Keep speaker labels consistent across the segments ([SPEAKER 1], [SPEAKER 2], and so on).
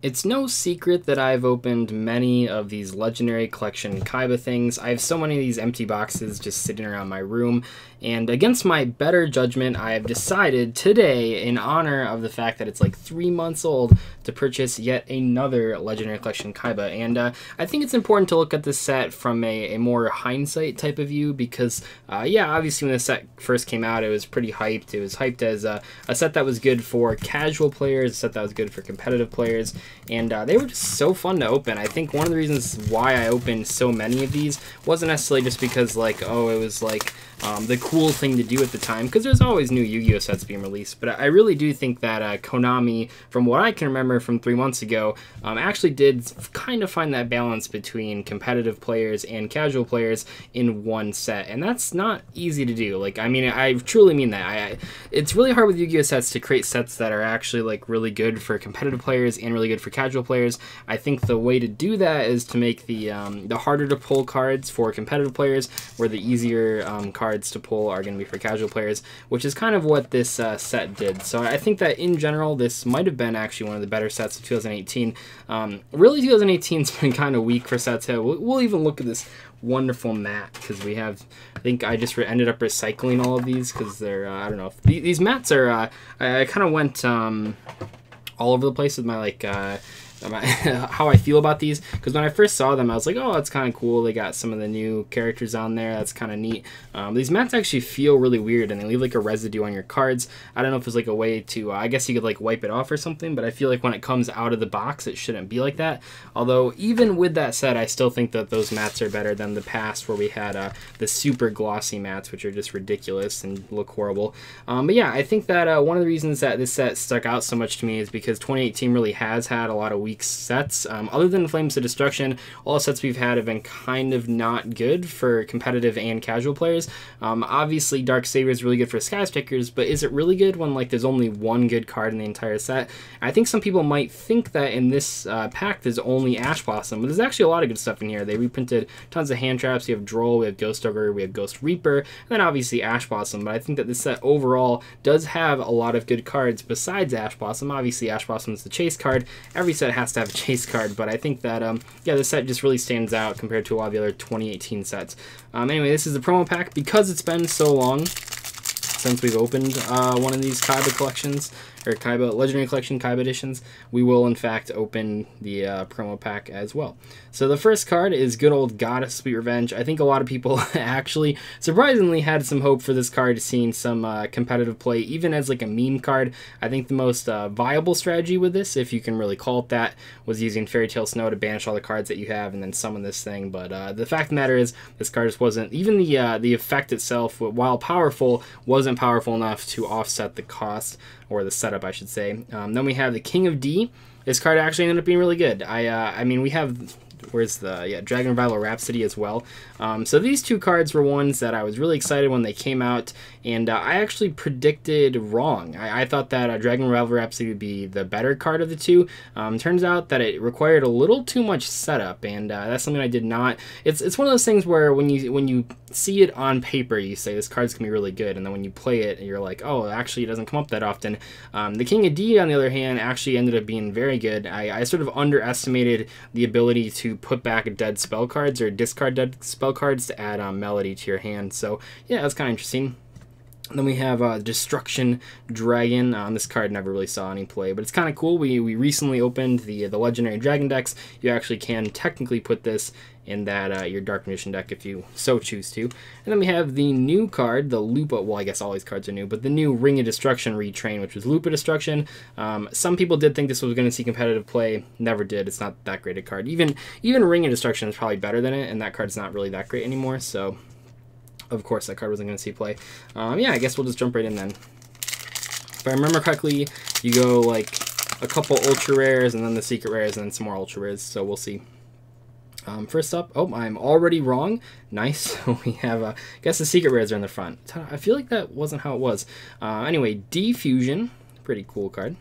[SPEAKER 1] It's no secret that I've opened many of these Legendary Collection Kaiba things. I have so many of these empty boxes just sitting around my room, and against my better judgment, I have decided today, in honor of the fact that it's like 3 months old, to purchase yet another Legendary Collection Kaiba. And I think it's important to look at this set from a more hindsight type of view because, yeah, obviously when the set first came out, it was pretty hyped. It was hyped as a set that was good for casual players, a set that was good for competitive players, and they were just so fun to open. I think one of the reasons why I opened so many of these wasn't necessarily just because, like, oh, it was like the cool thing to do at the time, because there's always new Yu-Gi-Oh sets being released, but I really do think that Konami, from what I can remember from 3 months ago, actually did kind of find that balance between competitive players and casual players in one set, and that's not easy to do. Like, I mean, I truly mean that. It's really hard with Yu-Gi-Oh sets to create sets that are actually like really good for competitive players and really good for casual players. I think the way to do that is to make the harder to pull cards for competitive players, where the easier cards to pull are going to be for casual players, which is kind of what this set did. So I think that in general, this might have been actually one of the better sets of 2018. Really, 2018's been kind of weak for sets. We'll even look at this wonderful mat, because we have, I think I just ended up recycling all of these because they're, I don't know, if these mats are, I kind of went all over the place with my, like, how I feel about these, because when I first saw them I was like, oh, that's kind of cool, they got some of the new characters on there, that's kind of neat. These mats actually feel really weird and they leave like a residue on your cards. I don't know if it's like a way to, I guess you could like wipe it off or something, but I feel like when it comes out of the box it shouldn't be like that. Although even with that said, I still think that those mats are better than the past where we had the super glossy mats, which are just ridiculous and look horrible. But yeah, I think that one of the reasons that this set stuck out so much to me is because 2018 really has had a lot of weak sets. Other than Flames of Destruction, all the sets we've had have been kind of not good for competitive and casual players. Obviously Dark Savior is really good for Sky Stickers, but is it really good when like there's only one good card in the entire set? I think some people might think that in this pack there's only Ash Blossom, but there's actually a lot of good stuff in here. They reprinted tons of hand traps. We have Droll, we have Ghost Ogre, we have Ghost Reaper, and then obviously Ash Blossom. But I think that this set overall does have a lot of good cards besides Ash Blossom. Obviously Ash Blossom is the chase card. Every set has to have a chase card, but I think that yeah, this set just really stands out compared to a lot of the other 2018 sets. Anyway, this is the promo pack. Because it's been so long since we've opened one of these Kaiba collections, or Kaiba Legendary Collection Kaiba editions, we will in fact open the promo pack as well. So the first card is good old Goddess Sweet Revenge. I think a lot of people actually surprisingly had some hope for this card, seeing some competitive play, even as like a meme card. I think the most viable strategy with this, if you can really call it that, was using Fairy Tale Snow to banish all the cards that you have and then summon this thing. But the fact of the matter is, this card just wasn't, even the effect itself, while powerful, wasn't powerful enough to offset the cost, or the setup, I should say. Then we have the King of D. This card actually ended up being really good. I mean, we have, where's the, yeah, Dragon Revival Rhapsody as well. So these two cards were ones that I was really excited when they came out, and I actually predicted wrong. I thought that Dragon Revival Rhapsody would be the better card of the two. Turns out that it required a little too much setup, and that's something I did not. It's one of those things where when you see it on paper, you say this card's gonna be really good, and then when you play it, you're like, oh, actually it doesn't come up that often. The King of D, on the other hand, actually ended up being very good. I sort of underestimated the ability to put back dead spell cards or discard dead spell cards to add melody to your hand. So yeah, that's kind of interesting. And then we have Destruction Dragon. This card never really saw any play, but it's kind of cool. We recently opened the Legendary Dragon decks. You actually can technically put this in that your Dark Magician deck if you so choose to. And then we have the new card, the Lupa, well, I guess all these cards are new, but the new Ring of Destruction retrain, which was Lupa Destruction. Some people did think this was going to see competitive play. Never did. It's not that great a card. Even Ring of Destruction is probably better than it, and that card's not really that great anymore, so of course that card wasn't going to see play. Yeah, I guess we'll just jump right in then. If I remember correctly, you go like a couple ultra rares and then the secret rares and then some more ultra rares, so we'll see. First up, oh, I'm already wrong. Nice. We have, I guess the secret rares are in the front. I feel like that wasn't how it was. Anyway, D-Fusion, pretty cool card.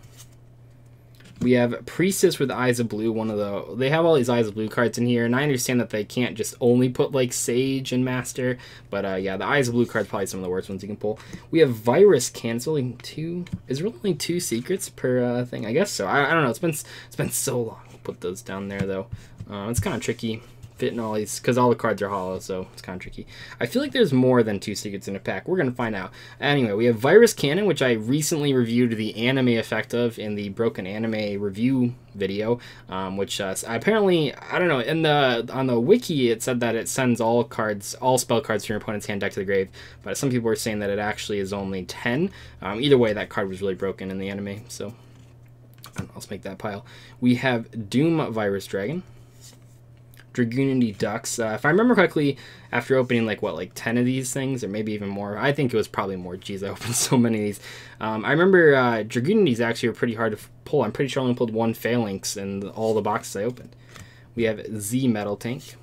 [SPEAKER 1] We have Priestess with Eyes of Blue, one of the... They have all these Eyes of Blue cards in here, and I understand that they can't just only put, like, Sage and Master, but, yeah, the Eyes of Blue card's probably some of the worst ones you can pull. We have Virus Canceling 2... Is there only 2 secrets per thing? I guess so. I don't know. It's been so long. I'll put those down there, though. It's kind of tricky. Fitting all these, because all the cards are hollow, so it's kind of tricky. I feel like there's more than 2 secrets in a pack. We're going to find out. Anyway, we have Virus Cannon, which I recently reviewed the anime effect of in the Broken Anime review video, which apparently, I don't know, on the wiki it said that it sends all spell cards from your opponent's hand deck to the grave, but some people were saying that it actually is only 10. Either way, that card was really broken in the anime, so let's make that pile. We have Doom Virus Dragon. Dragoonity Ducks. If I remember correctly, after opening like 10 of these things, or maybe even more, I think it was probably more. Jeez, I opened so many of these. I remember Dragoonities actually were pretty hard to pull. I'm pretty sure I only pulled 1 Phalanx in all the boxes I opened. We have Z Metal Tank.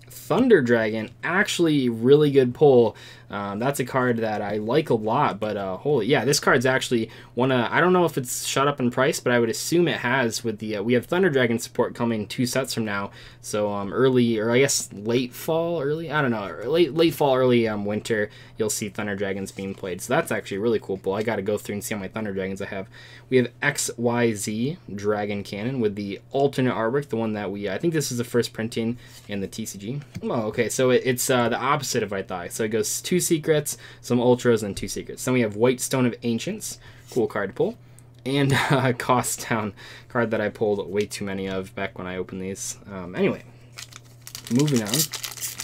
[SPEAKER 1] Thunder Dragon, actually really good pull. That's a card that I like a lot, but holy, yeah, this card's actually I don't know if it's shot up in price, but I would assume it has with the, we have Thunder Dragon support coming 2 sets from now, so early, or I guess late fall, early, I don't know, late fall, early winter, you'll see Thunder Dragons being played, so that's actually a really cool pull. I gotta go through and see how many Thunder Dragons I have. We have XYZ Dragon Cannon with the alternate artwork, the one that I think this is the first printing in the TCG. Oh, okay, so it's the opposite of I thought, so it goes 2 secrets, some ultras, and 2 secrets. Then we have White Stone of Ancients, cool card to pull, and Cost Down, card that I pulled way too many of back when I opened these. Anyway, moving on.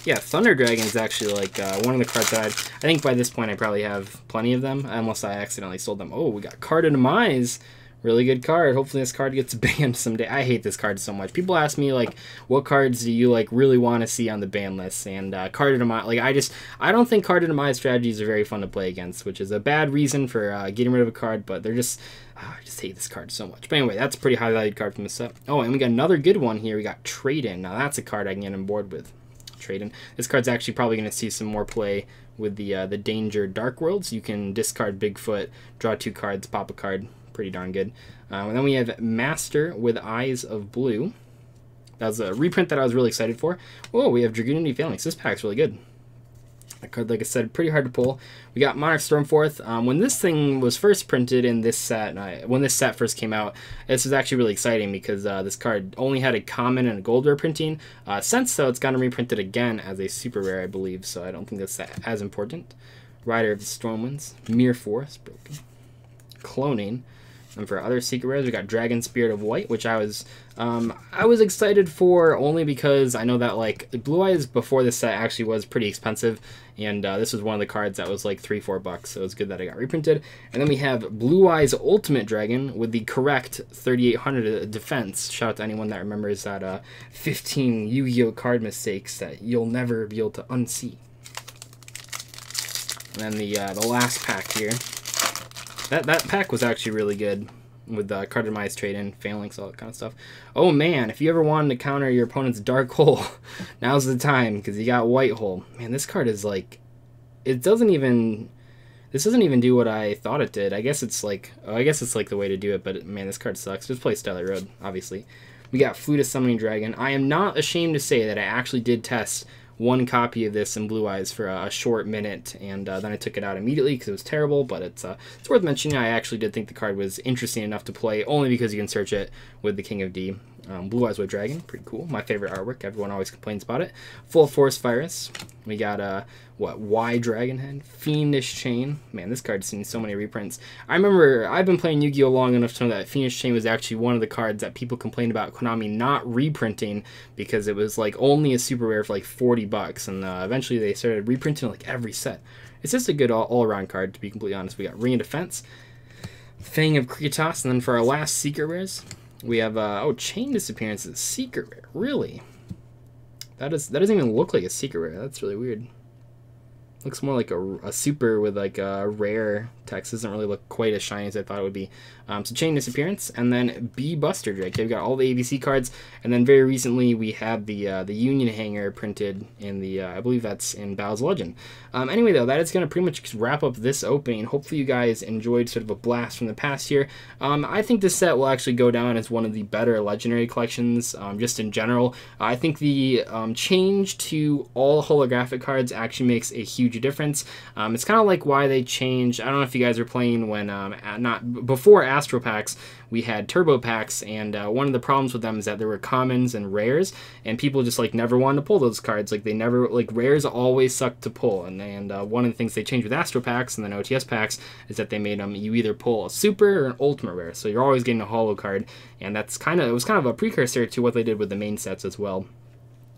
[SPEAKER 1] Yeah, Thunder Dragon is actually like one of the cards that I think by this point I probably have plenty of them, unless I accidentally sold them. Oh, we got Card of Demise. Really good card. Hopefully this card gets banned someday. I hate this card so much. People ask me, like, what cards do you, like, really want to see on the ban list? And Card of Demise, like, I don't think Card of Demise strategies are very fun to play against, which is a bad reason for getting rid of a card, but they're just, I just hate this card so much. But anyway, that's a pretty high valued card from the set. Oh, and we got another good one here. We got Trade-In. Now that's a card I can get on board with. Trade-In. This card's actually probably going to see some more play with the Danger Dark Worlds. You can discard Bigfoot, draw 2 cards, pop a card. Pretty darn good. And then we have Master with Eyes of Blue. That was a reprint that I was really excited for. Whoa, we have Dragoonity Phalanx. This pack's really good. That card, like I said, pretty hard to pull. We got Monarch Stormforth. When this thing was first printed in this set, when this set first came out, this was actually really exciting because this card only had a common and a gold rare printing. Since, though, it's gotten reprinted again as a super rare, I believe, so I don't think that's as important. Rider of the Stormwinds. Mere Force, broken. Cloning. And for other secret rares, we got Dragon Spirit of White, which I was excited for only because I know that like Blue Eyes before this set actually was pretty expensive, and this was one of the cards that was like $3-4 bucks, so it was good that it got reprinted. And then we have Blue Eyes Ultimate Dragon with the correct 3800 defense. Shout out to anyone that remembers that 15 Yu-Gi-Oh card mistakes that you'll never be able to unsee. And then the last pack here. That pack was actually really good with the Card of Demise, Trade-In, Phalanx, all that kind of stuff. Oh man, if you ever wanted to counter your opponent's Dark Hole, now's the time because you got White Hole. Man, this card is like, this doesn't even do what I thought it did. I guess it's like, the way to do it, but man, this card sucks. Just play Stellar Road, obviously. We got Flute of Summoning Dragon. I am not ashamed to say that I actually did test 1 copy of this in Blue Eyes for a short minute, and then I took it out immediately because it was terrible, but it's worth mentioning. I actually did think the card was interesting enough to play, only because you can search it with the King of D. Blue Eyes White Dragon, pretty cool. My favorite artwork. Everyone always complains about it. Full Force Virus. We got, Y Dragon Head. Fiendish Chain. Man, this card's seen so many reprints. I remember, I've been playing Yu-Gi-Oh! Long enough to know that Fiendish Chain was actually one of the cards that people complained about Konami not reprinting because it was, like, only a super rare for, like, 40 bucks. And eventually they started reprinting, like, every set. It's just a good all-around card, to be completely honest. We got Ring of Defense. Fang of Kritos. And then for our last secret rares, we have, Chain Disappearance is a secret rare. Really? That doesn't even look like a secret rare. That's really weird. Looks more like a super with, like, a rare Text doesn't really look quite as shiny as I thought it would be. So Chain Disappearance, and then B Buster Drake. They've got all the ABC cards, and then very recently we had the Union Hanger printed in the I believe that's in Battles of Legend. Anyway, though, that is going to pretty much wrap up this opening. Hopefully you guys enjoyed sort of a blast from the past here. I think this set will actually go down as one of the better Legendary collections, just in general. I think the change to all holographic cards actually makes a huge difference. It's kind of like why they changed. I don't know if you guys were playing when not before Astro Packs, we had Turbo Packs, and one of the problems with them is that there were commons and rares, and people just like never wanted to pull those cards. Like they never, like rares always sucked to pull, and one of the things they changed with Astro Packs and then OTS Packs is that they made them you either pull a super or an ultimate rare, so you're always getting a holo card, and that's it was kind of a precursor to what they did with the main sets as well,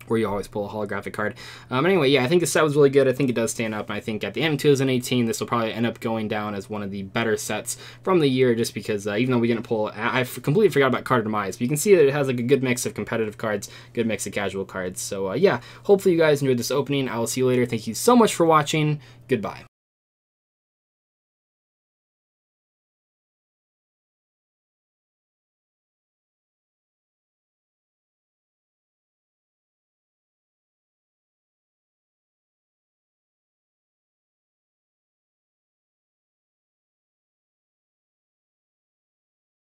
[SPEAKER 1] where you always pull a holographic card. Anyway, yeah, I think the set was really good. I think it does stand up, and I think at the end of 2018, this will probably end up going down as one of the better sets from the year, just because even though we didn't pull, I completely forgot about Card Demise, but you can see that it has like a good mix of competitive cards, good mix of casual cards. So yeah, hopefully you guys enjoyed this opening. I will see you later. Thank you so much for watching. Goodbye.